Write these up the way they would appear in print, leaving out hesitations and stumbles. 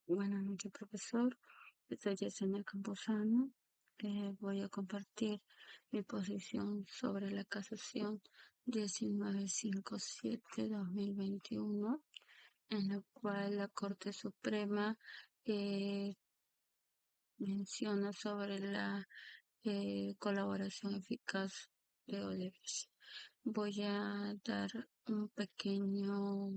Buenas noches, profesor. Soy Yesenia Camposano. Voy a compartir mi posición sobre la casación 1957-2021, en la cual la Corte Suprema eh, menciona sobre la colaboración eficaz de Odebrecht. Voy a dar un pequeño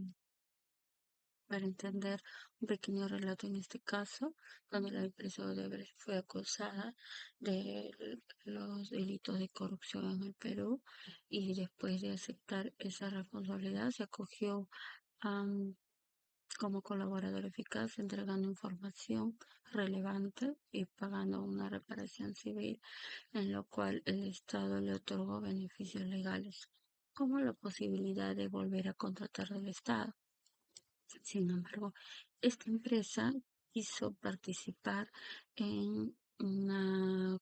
para entender un pequeño relato en este caso, donde la empresa Odebrecht fue acusada de los delitos de corrupción en el Perú y después de aceptar esa responsabilidad se acogió am, como colaborador eficaz, entregando información relevante y pagando una reparación civil, en lo cual el Estado le otorgó beneficios legales, como la posibilidad de volver a contratar del Estado. Sin embargo, esta empresa quiso participar en una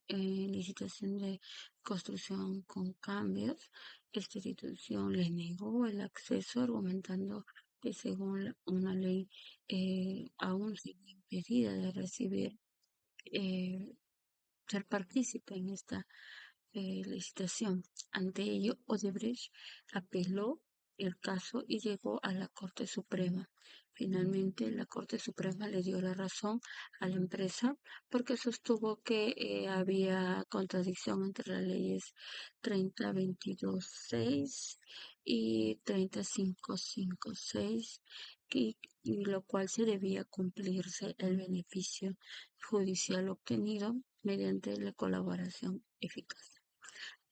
licitación de construcción con cambios. Esta institución le negó el acceso, argumentando que según una ley aún sigue impedida de recibir, eh, ser partícipe en esta licitación. Ante ello, Odebrecht apeló el caso y llegó a la Corte Suprema. Finalmente, la Corte Suprema le dio la razón a la empresa porque sostuvo que había contradicción entre las leyes 3022-6 y 30556, y lo cual se debía cumplirse el beneficio judicial obtenido mediante la colaboración eficaz.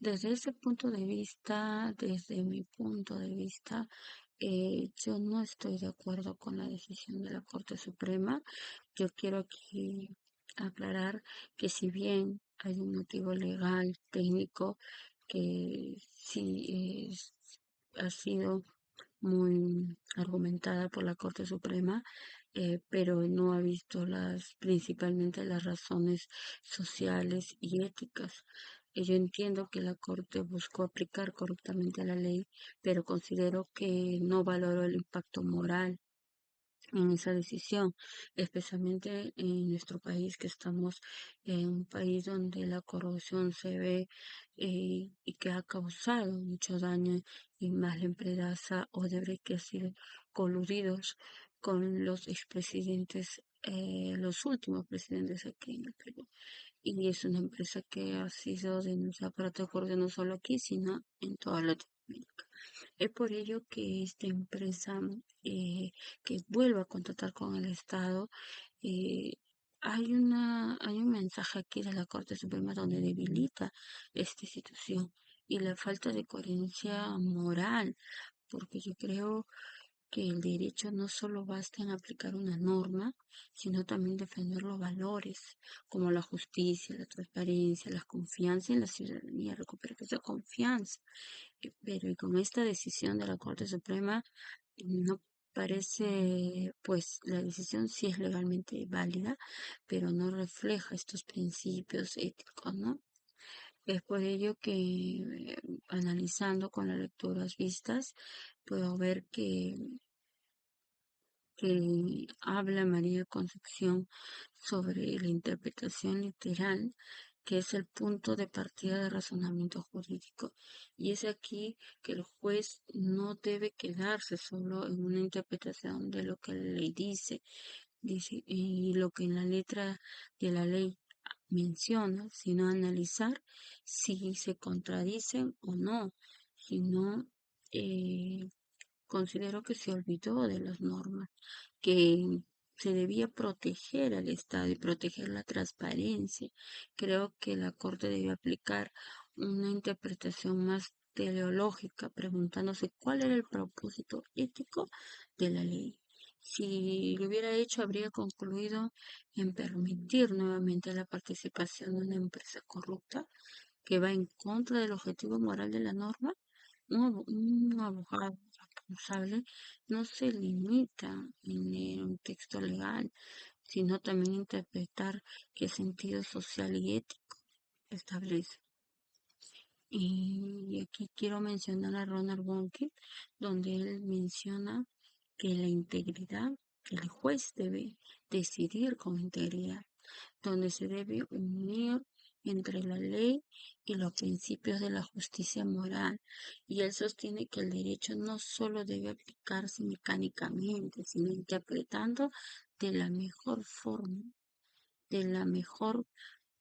Desde ese punto de vista, desde mi punto de vista, yo no estoy de acuerdo con la decisión de la Corte Suprema. Yo quiero aquí aclarar que si bien hay un motivo legal, técnico, que sí ha sido muy argumentada por la Corte Suprema, pero no ha visto principalmente las razones sociales y éticas. Yo entiendo que la Corte buscó aplicar correctamente la ley, pero considero que no valoró el impacto moral en esa decisión, especialmente en nuestro país, que estamos en un país donde la corrupción se ve y que ha causado mucho daño, y más la empresa Odebrecht, que ha sido coludidos con los expresidentes, los últimos presidentes aquí en el Perú. Y es una empresa que ha sido denunciada por actos de corrupción no solo aquí, sino en toda Latinoamérica. Es por ello que esta empresa que vuelva a contratar con el Estado, eh, hay un mensaje aquí de la Corte Suprema donde debilita esta institución y la falta de coherencia moral, porque yo creo que el derecho no solo basta en aplicar una norma, sino también defender los valores como la justicia, la transparencia, la confianza en la ciudadanía, recuperar esa confianza. Pero y con esta decisión de la Corte Suprema no parece, pues la decisión sí es legalmente válida, pero no refleja estos principios éticos, ¿no? Es por ello que analizando con las lecturas vistas, puedo ver que habla María Concepción sobre la interpretación literal, que es el punto de partida de razonamiento jurídico. Y es aquí que el juez no debe quedarse solo en una interpretación de lo que la ley dice y lo que en la letra de la ley menciona, sino analizar si se contradicen o no, sino eh, considero que se olvidó de las normas, que se debía proteger al Estado y proteger la transparencia. Creo que la Corte debe aplicar una interpretación más teleológica, preguntándose cuál era el propósito ético de la ley. Si lo hubiera hecho, habría concluido en permitir nuevamente la participación de una empresa corrupta que va en contra del objetivo moral de la norma. Un abogado responsable no se limita en leer un texto legal, sino también interpretar qué sentido social y ético establece. Y aquí quiero mencionar a Ronald Wonkin, donde él menciona que la integridad El juez debe decidir con integridad, donde se debe unir entre la ley y los principios de la justicia moral. Y él sostiene que el derecho no solo debe aplicarse mecánicamente, sino interpretando de la mejor forma, de la mejor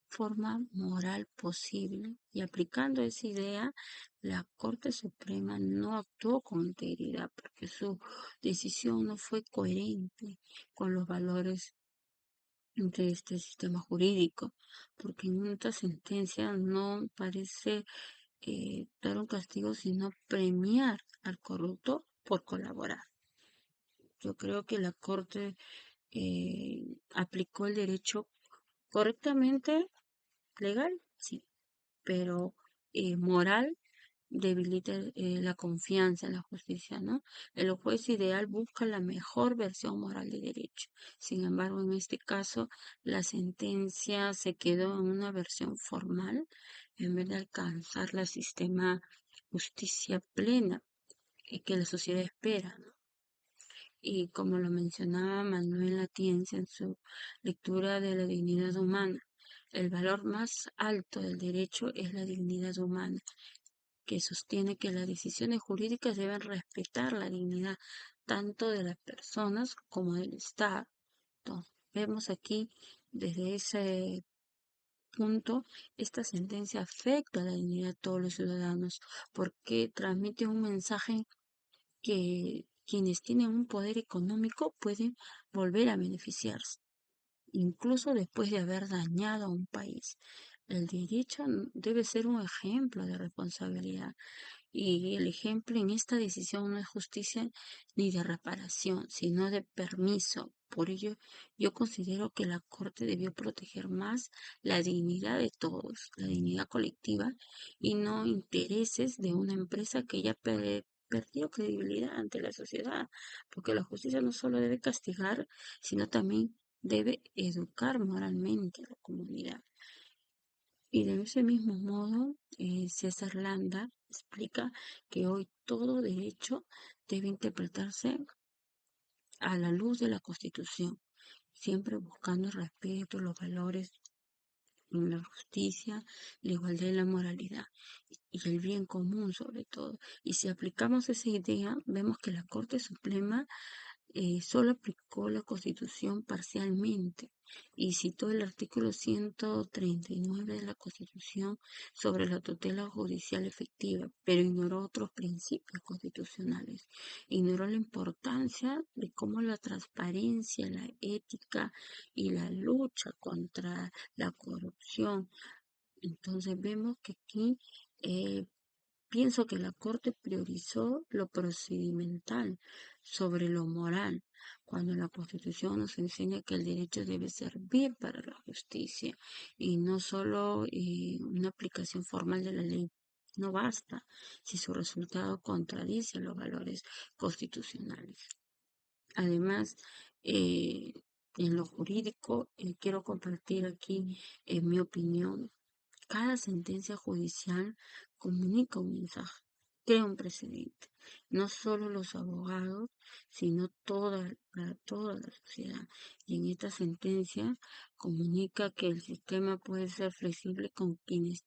forma moral posible. Y aplicando esa idea, la Corte Suprema no actuó con integridad porque su decisión no fue coherente con los valores de este sistema jurídico, porque en esta sentencia no parece dar un castigo, sino premiar al corrupto por colaborar. Yo creo que la Corte aplicó el derecho correctamente, legal, sí, pero moral debilita la confianza en la justicia, ¿no? El juez ideal busca la mejor versión moral de derecho. Sin embargo, en este caso, la sentencia se quedó en una versión formal en vez de alcanzar la sistema justicia plena que la sociedad espera, ¿no? Y como lo mencionaba Manuel Atienza en su lectura de la dignidad humana, el valor más alto del derecho es la dignidad humana, que sostiene que las decisiones jurídicas deben respetar la dignidad tanto de las personas como del Estado. Entonces, vemos aquí desde ese punto, esta sentencia afecta a la dignidad de todos los ciudadanos porque transmite un mensaje que quienes tienen un poder económico pueden volver a beneficiarse, incluso después de haber dañado a un país. El derecho debe ser un ejemplo de responsabilidad y el ejemplo en esta decisión no es justicia ni de reparación, sino de permiso. Por ello, yo considero que la Corte debió proteger más la dignidad de todos, la dignidad colectiva, y no intereses de una empresa que ya perdió credibilidad ante la sociedad, porque la justicia no solo debe castigar, sino también debe educar moralmente a la comunidad. Y de ese mismo modo, César Landa explica que hoy todo derecho debe interpretarse a la luz de la Constitución, siempre buscando el respeto, los valores, la justicia, la igualdad y la moralidad, y el bien común sobre todo. Y si aplicamos esa idea, vemos que la Corte Suprema solo aplicó la Constitución parcialmente y citó el artículo 139 de la Constitución sobre la tutela judicial efectiva, pero ignoró otros principios constitucionales. Ignoró la importancia de cómo la transparencia, la ética y la lucha contra la corrupción. Entonces vemos que aquí eh, pienso que la Corte priorizó lo procedimental sobre lo moral, cuando la Constitución nos enseña que el derecho debe servir para la justicia y no solo una aplicación formal de la ley. No basta si su resultado contradice los valores constitucionales. Además, eh, en lo jurídico, quiero compartir aquí mi opinión. Cada sentencia judicial comunica un mensaje, crea un precedente. No solo los abogados, sino para toda la sociedad. Y en esta sentencia comunica que el sistema puede ser flexible con quienes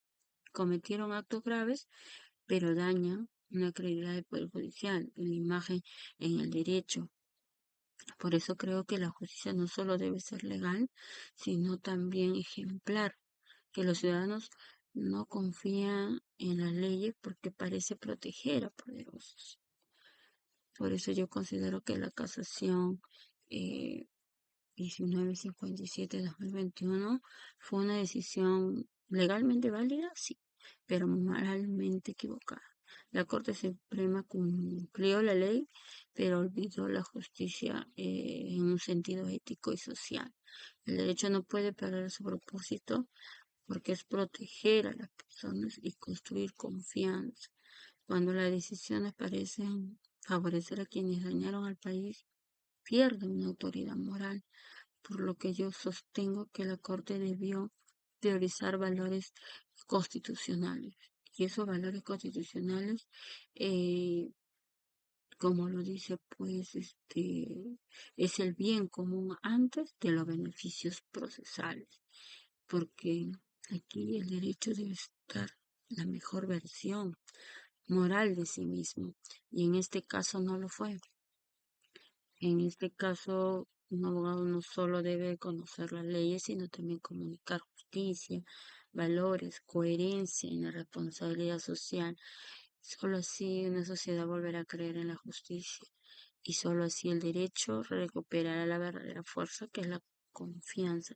cometieron actos graves, pero dañan una credibilidad del Poder Judicial, en la imagen, en el derecho. Por eso creo que la justicia no solo debe ser legal, sino también ejemplar, que los ciudadanos no confían en las leyes porque parece proteger a poderosos. Por eso yo considero que la casación 1957-2021 fue una decisión legalmente válida, sí, pero moralmente equivocada. La Corte Suprema cumplió la ley, pero olvidó la justicia en un sentido ético y social. El derecho no puede perder su propósito porque es proteger a las personas y construir confianza. Cuando las decisiones parecen favorecer a quienes dañaron al país, pierden una autoridad moral, por lo que yo sostengo que la Corte debió priorizar valores constitucionales. Y esos valores constitucionales eh, como lo dice, pues, es el bien común antes de los beneficios procesales, porque aquí el derecho debe estar la mejor versión moral de sí mismo, y en este caso no lo fue. En este caso, un abogado no solo debe conocer las leyes, sino también comunicar justicia, valores, coherencia y la responsabilidad social. Solo así una sociedad volverá a creer en la justicia y solo así el derecho recuperará la verdadera fuerza que es la confianza.